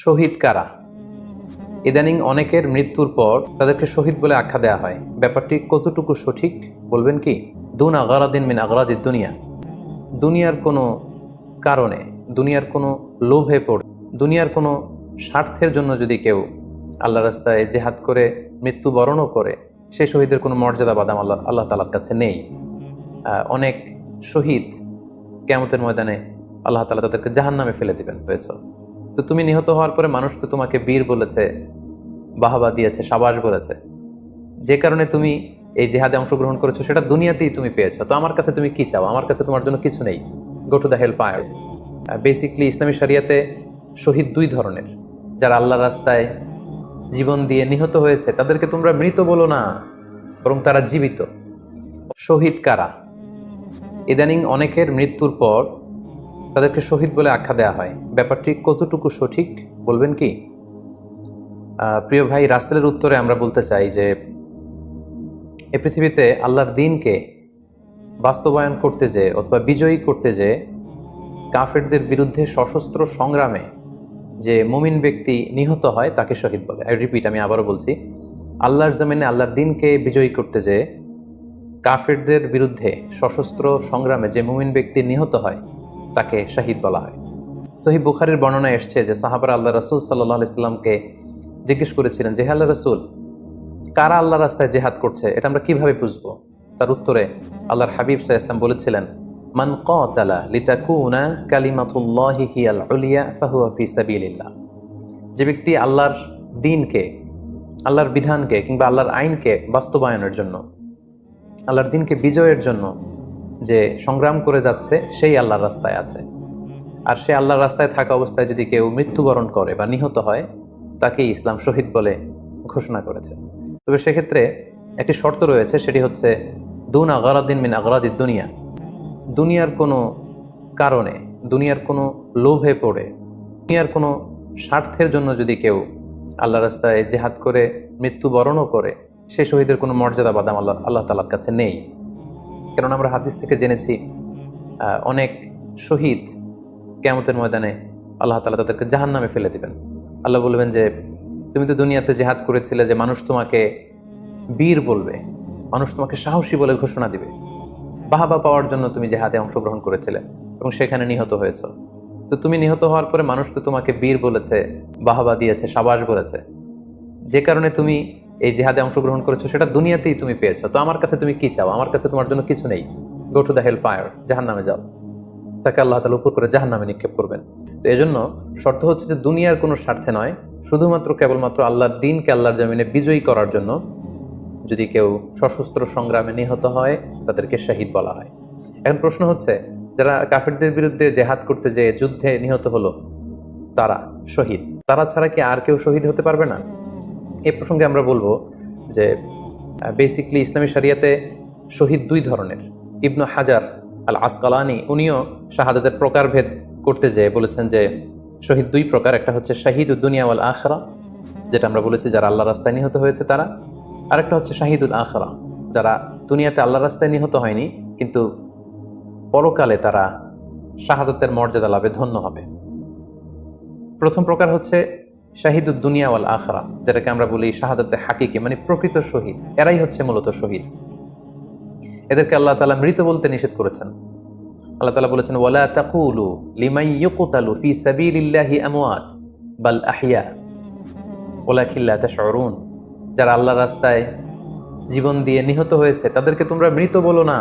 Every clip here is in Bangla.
শহীদ কারা? ইদানিং অনেকের মৃত্যুর পর তাদেরকে শহীদ বলে আখ্যা দেওয়া হয়। ব্যাপারটি কতটুকু সঠিক বলবেন কি? দুন আগারাদিন মিন আগারাদিদ দুনিয়া, দুনিয়ার কোনো কারণে, দুনিয়ার কোনো লোভে পড়ে, দুনিয়ার কোনো স্বার্থের জন্য যদি কেউ আল্লাহ রাস্তায় জেহাদ করে মৃত্যুবরণও করে, সেই শহীদের কোনো মর্যাদা বাদাম আল্লাহ তাআলার কাছে নেই। অনেক শহীদ কিয়ামতের ময়দানে আল্লাহ তাআলা তাদেরকে জাহান্নামে ফেলে দিবেন হয়েছে। তো তুমি নিহত হওয়ার পরে মানুষ তো তোমাকে বীর বলেছে, বাহবা দিয়েছে, সাবাস বলেছে, যে কারণে তুমি এই জিহাদে অংশগ্রহণ করেছো, সেটা দুনিয়াতেই তুমি পেয়েছো। তো আমার কাছে তুমি কি চাও? আমার কাছে তোমার জন্য কিছু নেই। Go to the hell fire. Basically ইসলামী শরিয়াতে শহীদ দুই ধরনের। যারা আল্লাহ রাস্তায় জীবন দিয়ে নিহত হয়েছে তাদেরকে তোমরা মৃত বলো না, বরং তারা জীবিত। শহীদ কারা? ইদানিং অনেকের মৃত্যুর পর তাদেরকে শহীদ বলে আখ্যা দেওয়া হয়। ব্যাপারটি কতটুকু সঠিক বলবেন কি? প্রিয় ভাই, রাসেলের উত্তরে আমরা বলতে চাই যে এ পৃথিবীতে আল্লাহর দ্বীনকে বাস্তবায়ন করতে যে অথবা বিজয়ী করতে যে কাফেরদের বিরুদ্ধে সশস্ত্র সংগ্রামে যে মুমিন ব্যক্তি নিহত হয় তাকে শহীদ বলে। আমি আবারও বলছি, আল্লাহর জমিনে আল্লাহর দ্বীনকে বিজয়ী করতে যে কাফেরদের বিরুদ্ধে সশস্ত্র সংগ্রামে যে মুমিন ব্যক্তি নিহত হয় তাকে শহীদ বলা হয়। সহিহ বুখারীর বর্ণনায় এসছে যে সাহাবারা আল্লাহ রাসূল সাল্লাল্লাহু আলাইহি সাল্লামকে জিজ্ঞেস করেছিলেন যে, হে আল্লাহ রাসূল, কারা আল্লাহ রাস্তায় জিহাদ করছে এটা আমরা কিভাবে বুঝবো? তার উত্তরে আল্লাহর হাবিব সাল্লাল্লাহু আলাইহি ওয়াসাল্লাম বলেছিলেন, মান কাতালা লিতাকুনা কালিমাতুল্লাহি হিয়াল উলিয়া ফাহুয়া ফি সাবিলিল্লাহ। যে ব্যক্তি আল্লাহর দ্বীনকে, আল্লাহর বিধানকে কিংবা আল্লাহর আইনকে বাস্তবায়নের জন্য, আল্লাহর দ্বীনকে বিজয়ের জন্য যে সংগ্রাম করে যাচ্ছে, সেই আল্লাহর রাস্তায় আছে। আর সে আল্লাহর রাস্তায় থাকা অবস্থায় যদি কেউ মৃত্যুবরণ করে বা নিহত হয়, তাকেই ইসলাম শহীদ বলে ঘোষণা করেছে। তবে সেক্ষেত্রে একটি শর্ত রয়েছে, সেটি হচ্ছে দুন আগারাদিন মিন আগারাদিদ দুনিয়া, দুনিয়ার কোনো কারণে, দুনিয়ার কোনো লোভে পড়ে, দুনিয়ার কোনো স্বার্থের জন্য যদি কেউ আল্লাহ রাস্তায় জেহাদ করে মৃত্যুবরণও করে, সেই শহীদের কোনো মর্যাদা বাদাম আল্লাহ তাআলার কাছে নেই। কেননা আমরা হাদিস থেকে জেনেছি অনেক শহীদ কিয়ামতের ময়দানে আল্লাহ তাআলা তাদেরকে জাহান্নামে ফেলে দিবেন। আল্লাহ বলবেন যে তুমি তো দুনিয়াতে জিহাদ করেছিলে, যে মানুষ তোমাকে বীর বলবে, মানুষ তোমাকে সাহসী বলে ঘোষণা দিবে, বাহবা পাওয়ার জন্য তুমি জিহাদে অংশগ্রহণ করেছিলে এবং সেখানে নিহত হয়েছ। তো তুমি নিহত হওয়ার পরে মানুষ তো তোমাকে বীর বলেছে, বাহবা দিয়েছে, সাবাস বলেছে, যে কারণে তুমি এই জিহাদে অংশগ্রহণ করেছো, সেটা দুনিয়াতেই তুমি পেয়েছো। তো আমার কাছে তুমি কি চাও? আমার কাছে তোমার জন্য কিছু নেই। Go to the hell fire, জাহান্নামে যাও। তাকে আল্লাহ তাআলা উপর করে জাহান্নামে নিক্ষেপ করবেন। তো এজন্য শর্ত হচ্ছে যে দুনিয়ার কোনো স্বার্থে নয়, শুধুমাত্র কেবলমাত্র আল্লাহর দ্বীনকে আল্লাহর জমিনে বিজয়ী করার জন্য যদি কেউ সশস্ত্র সংগ্রামে নিহত হয়, তাদেরকে শহীদ বলা হয়। এখন প্রশ্ন হচ্ছে, যারা কাফেরদের বিরুদ্ধে জেহাদ করতে যেয়ে যুদ্ধে নিহত হলো, তারা শহীদ, তারা ছাড়া কি আর কেউ শহীদ হতে পারবে না? এ প্রসঙ্গে আমরা বলবো যে বেসিকলি ইসলামী শরিয়াতে শহীদ দুই ধরনের। ইবনু হাজার আল আসকালানি উনিও শাহাদাতের প্রকারভেদ করতে যেয়ে বলেছেন যে শহীদ দুই প্রকার। একটা হচ্ছে শাহিদুদ দুনিয়া ওয়াল আখিরা, যেটা আমরা বলেছি যারা আল্লাহ রাস্তায় নিহত হয়েছে তারা। আরেকটা হচ্ছে শাহিদুল আখিরা, যারা দুনিয়াতে আল্লাহ রাস্তায় নিহত হয়নি কিন্তু পরকালে তারা শাহাদাতের মর্যাদা লাভে ধন্য হবে। প্রথম প্রকার হচ্ছে শাহিদুদ দুনিয়া ওয়াল আখিরা, যেটাকে আমরা বলি শাহাদাতে হাকিকি, মানে প্রকৃত শহীদ। এরাই হচ্ছে মূলত শহীদ। এদেরকে আল্লাহ তাআলা মৃত বলতে নিষেধ করেছেন। আল্লাহ তাআলা বলেছেন, ওয়ালা তাকুলু লিমান ইউকতালু ফি সাবিলিল্লাহি আমওয়াত বাল আহইয়া ওয়ালাকিন লা তাশউরুন। যারা আল্লাহর রাস্তায় জীবন দিয়ে নিহত হয়েছে তাদেরকে তোমরা মৃত বলো না,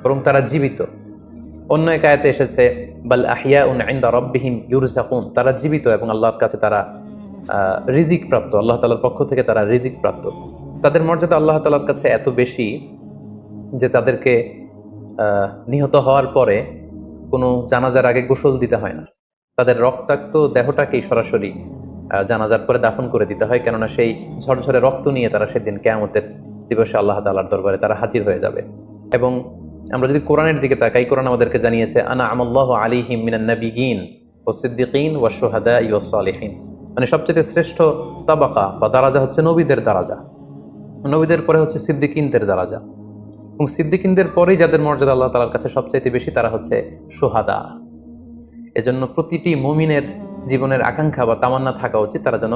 বরং তারা জীবিত। অন্য এক আয়াতে এসেছে, বাল আহইয়াউন ইনদা রাব্বিহিম ইউরযাকুন, তারা জীবিত এবং আল্লাহর কাছে তারা রিজিক প্রাপ্ত, আল্লাহ তাআলার পক্ষ থেকে তারা রিজিক প্রাপ্ত। তাদের মর্যাদা আল্লাহ তাআলার কাছে এত বেশি যে তাদেরকে নিহত হওয়ার পরে কোনো জানাজার আগে গোসল দিতে হয় না। তাদের রক্তাক্ত দেহটাকেই সরাসরি জানাজার পরে দাফন করে দিতে হয়, কেননা সেই ঝরঝরে রক্ত নিয়ে তারা সেদিন কিয়ামতের দিবসে আল্লাহ তাআলার দরবারে তারা হাজির হয়ে যাবে। এবং আমরা যদি কোরআনের দিকে তাকাই, কোরআন আমাদেরকে জানিয়েছে, আনা আমাল্লাহু আলাইহিম মিনান নাবিয়িন ওয়াস সিদ্দিকিন ওয়াশ শুহাদাই ওয়াস সালিহিন, মানে সবচেয়ে শ্রেষ্ঠ তাবাকা বা দারাজা হচ্ছে নবীদের দারাজা, নবীদের পরে হচ্ছে সিদ্দিকিনদের দারাজা, এবং সিদ্দিকিনদের পরেই যাদের মর্যাদা আল্লাহ তাআলার কাছে সবচাইতে বেশি তারা হচ্ছে শুহাদা। এজন্য প্রতিটি মুমিনের জীবনের আকাঙ্ক্ষা বা তামান্না থাকা উচিত তারা যেন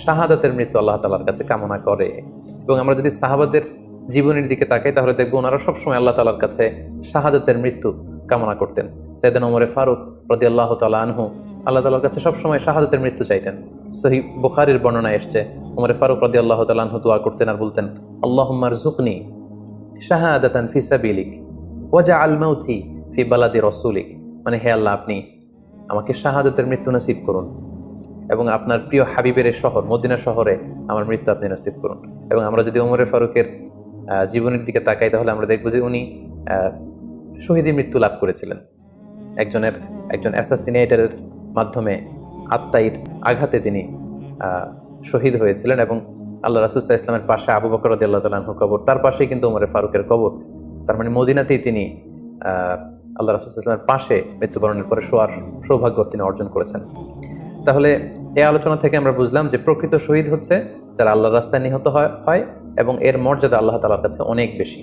শাহাদাতের মৃত্যু আল্লাহ তাআলার কাছে কামনা করে। এবং আমরা যদি সাহাবাদের জীবনের দিকে তাকাই তাহলে দেখবো ওনারা সবসময় আল্লাহ তাআলার কাছে শাহাদাতের মৃত্যু কামনা করতেন। সাইয়েদনা ওমর ফারুক রাদিয়াল্লাহু তাআলা আনহু আল্লাহ তাআলার কাছে সবসময় শাহাদাতের মৃত্যু চাইতেন। সহিহ বুখারীর বর্ণনায় এসেছে ওমর ফারুক রাদিয়াল্লাহু তাআলা আনহু দোয়া করতেন আর বলতেন, আল্লাহুম্মা আরযুকনি শাহাদাতান ফি সাবিলিক ওয়াজআল মাউতি ফি বালাদি রাসূলিক। মানে হে আল্লাহ, আপনি আমাকে শাহাদাতের মৃত্যু নসিব করুন এবং আপনার প্রিয় হাবিবের শহর মদিনা শহরে আমার মৃত্যু আপনি নসিব করুন। এবং আমরা যদি ওমর ফারুকের জীবনের দিকে তাকাই তাহলে আমরা দেখব যে উনি শহীদী মৃত্যু লাভ করেছিলেন। একজন অ্যাসাসিনেটরের মাধ্যমে আত্মাইর আঘাতে তিনি শহীদ হয়েছিলেন এবং আল্লাহ রাসূল সাল্লাল্লাহু আলাইহি ওয়াসাল্লামের পাশে আবু বকর রাদিয়াল্লাহু তাআলা আনহু কবর, তার পাশেই কিন্তু ওমর ফারুকের কবর। তার মানে মদিনাতেই তিনি আল্লাহ রাসূল সাল্লাল্লাহু আলাইহি ওয়াসাল্লামের পাশে মৃত্যুবরণের পরে শোয়ার সৌভাগ্য তিনি অর্জন করেছেন। তাহলে এই আলোচনা থেকে আমরা বুঝলাম যে প্রকৃত শহীদ হচ্ছে যারা আল্লাহর রাস্তায় নিহত হয় এবং এর মর্যাদা আল্লাহ তাআলার কাছে অনেক বেশি।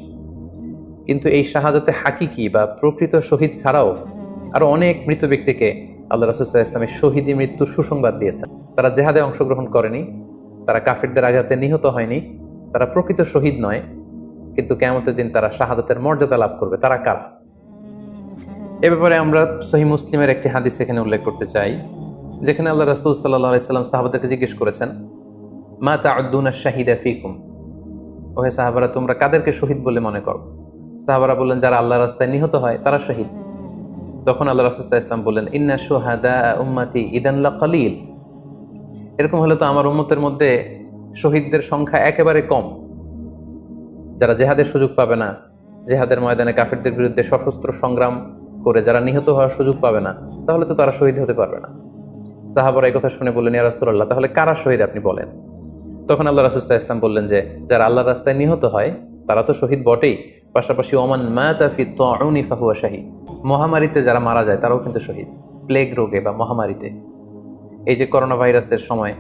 কিন্তু এই শাহাদাতে হাকিকি বা প্রকৃত শহীদ ছাড়াও আরো অনেক মৃত ব্যক্তিকে আল্লাহ রাসূল সাল্লাল্লাহু আলাইহি ওয়াসাল্লাম শহীদী মৃত্যুর সুসংবাদ দিয়েছেন। তারা জিহাদে অংশগ্রহণ করেনি, তারা কাফিরদের আঘাতে নিহত হয়নি, তারা প্রকৃত শহীদ নয়, কিন্তু কিয়ামতের দিন তারা শাহাদাতের মর্যাদা লাভ করবে। তারা কারা? এ ব্যাপারে আমরা সহিহ মুসলিমের একটি হাদিস এখানে উল্লেখ করতে চাই, যেখানে আল্লাহ রাসূল সাল্লাল্লাহু আলাইহি ওয়াসাল্লাম সাহাবাদেরকে জিজ্ঞেস করেছেন, মা তা'উদ্দুনা শাহিদা ফীকুম, ওহে সাহাবারা তোমরা কাদেরকে শহীদ বলে মনে করো? সাহাবারা বললেন, যারা আল্লাহর রাস্তায় নিহত হয় তারা শহীদ। তখন আল্লাহ রাসূল সাল্লাল্লাহু আলাইহি ওয়াসাল্লাম বললেন, ইন্না শুহাদা উম্মতি ইদান লাকালিল, এরকম হলে তো আমার উম্মতের মধ্যে শহীদদের সংখ্যা একেবারে কম। যারা জেহাদের সুযোগ পাবে না, জেহাদের ময়দানে কাফিরদের বিরুদ্ধে সশস্ত্র সংগ্রাম করে যারা নিহত হওয়ার সুযোগ পাবে না, তাহলে তো তারা শহীদ হতে পারবে না। সাহাবারা এই কথা শুনে বললেন, ইয়া রাসূলুল্লাহ, তাহলে কারা শহীদ আপনি বলেন। তখন আল্লাহ রাসূল সাল্লাল্লাহু আলাইহি ওয়াসাল্লাম বললেন যে যারা আল্লাহর রাস্তায় নিহত হয় তারা তো শহীদ বটেই, পাশাপাশি ওমান মাতা ফি তাউনি ফাহুয়া শাহীদ, মহামারীতে যারা মারা যায় তারাও কিন্তু শহীদ। প্লেগ রোগে বা মহামারীতে, এই যে করোনা ভাইরাসের সময়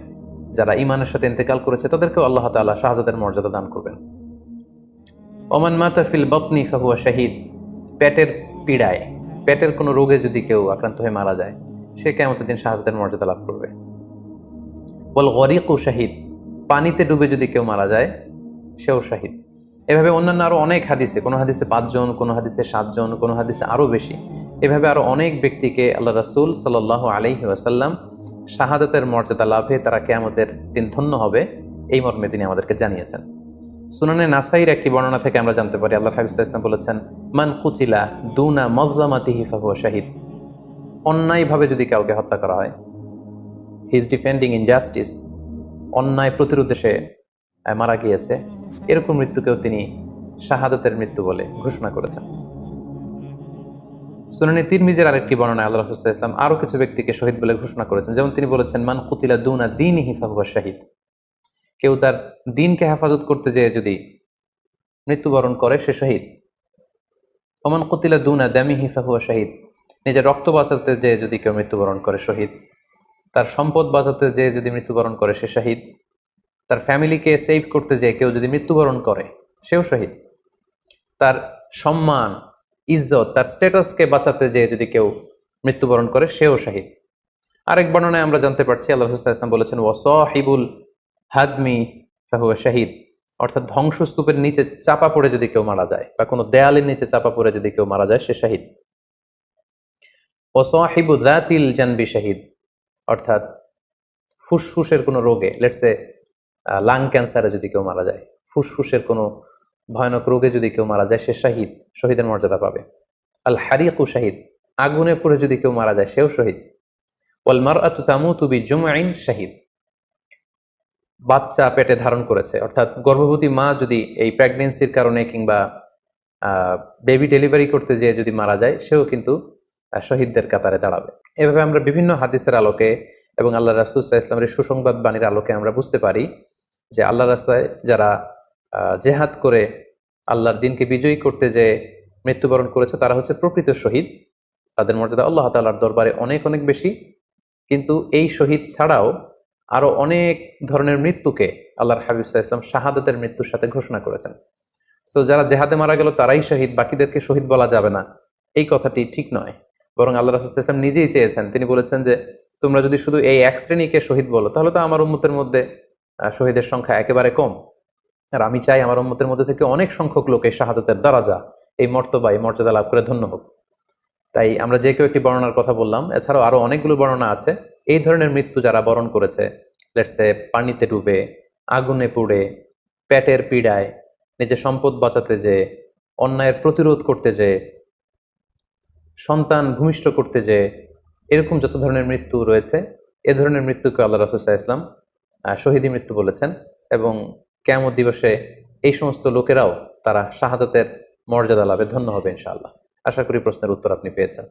যারা ঈমানের সাথে ইন্তেকাল করেছে তাদেরকেও আল্লাহ তাআলা শাহাদাতের মর্যাদা দান করবেন। ওমান মাতা ফিল বাতনি ফাহুয়া শাহীদ, পেটের পীড়ায়, পেটের কোনো রোগে যদি কেউ আক্রান্ত হয়ে মারা যায় সে কিয়ামতের দিন শাহাদাতের মর্যাদা লাভ করবে। ওয়াল গরিকু শাহীদ, পানিতে ডুবে যদি কেউ মারা যায় সেও শাহীদ। এভাবে অন্যান্য আরো অনেক হাদিসে, কোনো হাদিসে 5 জন, কোনো হাদিসে 7 জন, কোনো হাদিসে আরো বেশি, এভাবে আরো অনেক ব্যক্তিকে আল্লাহ রাসূল সাল্লাল্লাহু আলাইহি ওয়াসাল্লাম শাহাদাতের মর্যাদা লাভে তারা কিয়ামতের দিন ধন্য হবে এই মর্মে তিনি আমাদেরকে জানিয়েছেন। সুনানে নাসাইর একটি বর্ণনা থেকে আমরা জানতে পারি আল্লাহর হাবিব সাল্লাল্লাহু আলাইহি ওয়াসাল্লাম বলেছেন, মান কুতিলা দুনা মাজলামাতিহি ফাহুয়া শাহীদ, অন্যায়ভাবে যদি কাউকে হত্যা করা হয়, হি ইজ ডিফেন্ডিং ইনজাস্টিস, অন্যায় প্রতিরোধে সে মারা গিয়েছে, এরকম মৃত্যুকেও তিনি শাহাদাতের মৃত্যু বলে ঘোষণা করেছেন। সুনানে তিরমিজির আরেকটি বর্ণনায় আল্লাহ রাসূল সাল্লাল্লাহু আলাইহি ওয়াসাল্লাম আরো কিছু ব্যক্তিকে শহীদ বলে ঘোষণা করেছেন। যেমন তিনি বলেছেন, মান কুতিলা দুনা দীনিহি ফাহুয়া শাহীদ, কেউ তার দ্বীনকে হেফাজত করতে যেয়ে যদি মৃত্যুবরণ করে সে শহীদ। ওমান কুতিলা দুনা দামিহি ফাহুয়া শাহীদ, নিজের রক্ত বাঁচাতে যেয়ে যদি কেউ মৃত্যুবরণ করে শহীদ। তার সম্পদ বাঁচাতে যেয়ে যদি মৃত্যুবরণ করে সে শহীদ। তার ফ্যামিলিকে সেভ করতে যেয়ে কেউ যদি মৃত্যুবরণ করে সেও শহীদ। তার সম্মান, ইজ্জত, তার স্ট্যাটাসকে বাঁচাতে যেয়ে যদি কেউ মৃত্যুবরণ করে সেও শহীদ। আরেক বর্ণনায় আমরা জানতে পারছি আল্লাহ রাসূল সাল্লাল্লাহু আলাইহি ওয়াসাল্লাম বলেছেন, ওয়াসাহিবুল হাদমি ফাহুয়া শাহীদ, অর্থাৎ ধ্বংসস্তূপের নিচে চাপা পড়ে যদি কেউ মারা যায় বা কোনো দেয়ালের নিচে চাপা পড়ে যদি কেউ মারা যায় সে শহীদ। ওয়াসাহিবু যাতিল জানবি শাহীদ, অর্থাৎ ফুসফুসের কোনো রোগে, লেটসে লাং ক্যান্সারে যদি কেউ মারা যায়, ফুসফুসের কোনো ভয়ানক রোগে যদি কেউ মারা যায় সে শাহীদ, শহীদের মর্যাদা পাবে। আল হারিকু শাহীদ, আগুনে পড়ে যদি কেউ মারা যায় সেও শহীদ। ওয়াল মারআতু তামুতু বিজুমআইন শাহীদ, বাচ্চা পেটে ধারণ করেছে, অর্থাৎ গর্ভবতী মা যদি এই প্রেগনেন্সির কারণে কিংবা বেবি ডেলিভারি করতে যেয়ে যদি মারা যায় সেও কিন্তু শহীদদের কাতারে দাঁড়াবে। এভাবে আমরা বিভিন্ন হাদিসের আলোকে এবং আল্লাহ রাসূল সাল্লাল্লাহু আলাইহি ওয়াসাল্লামের সুসংবাদ বাণীর আলোকে আমরা বুঝতে পারি যে আল্লাহর রাস্তায় যারা জেহাদ করে আল্লাহর দ্বীনকে বিজয়ী করতে যে মৃত্যুবরণ করেছে তারা হচ্ছে প্রকৃত শহীদ। তাদের মর্যাদা আল্লাহ তাআলার দরবারে অনেক অনেক বেশি। কিন্তু এই শহীদ ছাড়াও আরো অনেক ধরনের মৃত্যুকে আল্লাহর হাবিব সাল্লাল্লাহু আলাইহি ওয়াসাল্লাম শাহাদাতের মৃত্যুর সাথে ঘোষণা করেছেন। সো যারা জেহাদে মারা গেল তারাই শহীদ, বাকিদেরকে শহীদ বলা যাবে না, এই কথাটি ঠিক নয়। বরং আল্লাহ রাসূল সাল্লাল্লাহু আলাইহি ওয়াসাল্লাম নিজেই চেয়েছেন, তিনি বলেছেন যে তোমরা যদি শুধু এই এক শ্রেণীকে শহীদ বলো তাহলে তো আমার উম্মতের মধ্যে শহীদের সংখ্যা একেবারে কম। আর আমি চাই আমার উম্মতের মধ্যে থেকে অনেক সংখ্যক লোক এই শাহাদাতের দরাজা, এই মর্তবা, এই মর্যাদা লাভ করে ধন্য হোক। তাই আমরা যে কেউ একটি বর্ণনার কথা বললাম, এছাড়াও আরো অনেকগুলো বর্ণনা আছে। এই ধরনের মৃত্যু যারা বরণ করেছে, লেটসে পানিতে ডুবে, আগুনে পুড়ে, পেটের পীড়ায়, নিজের সম্পদ বাঁচাতে যে, অন্যায়ের প্রতিরোধ করতে যে, সন্তান ভূমিষ্ঠ করতে যে, এরকম যত ধরনের মৃত্যু রয়েছে, এ ধরনের মৃত্যুকে আল্লাহ রাসূল সাল্লাল্লাহু আলাইহি ওয়াসাল্লাম শহীদী মৃত্যু বলেছেন। এবং কিয়ামত দিবসে এই সমস্ত লোকেরাও তারা শাহাদাতের মর্যাদা লাভে ধন্য হবে ইনশাআল্লাহ। আশা করি প্রশ্নের উত্তর আপনি পেয়েছেন।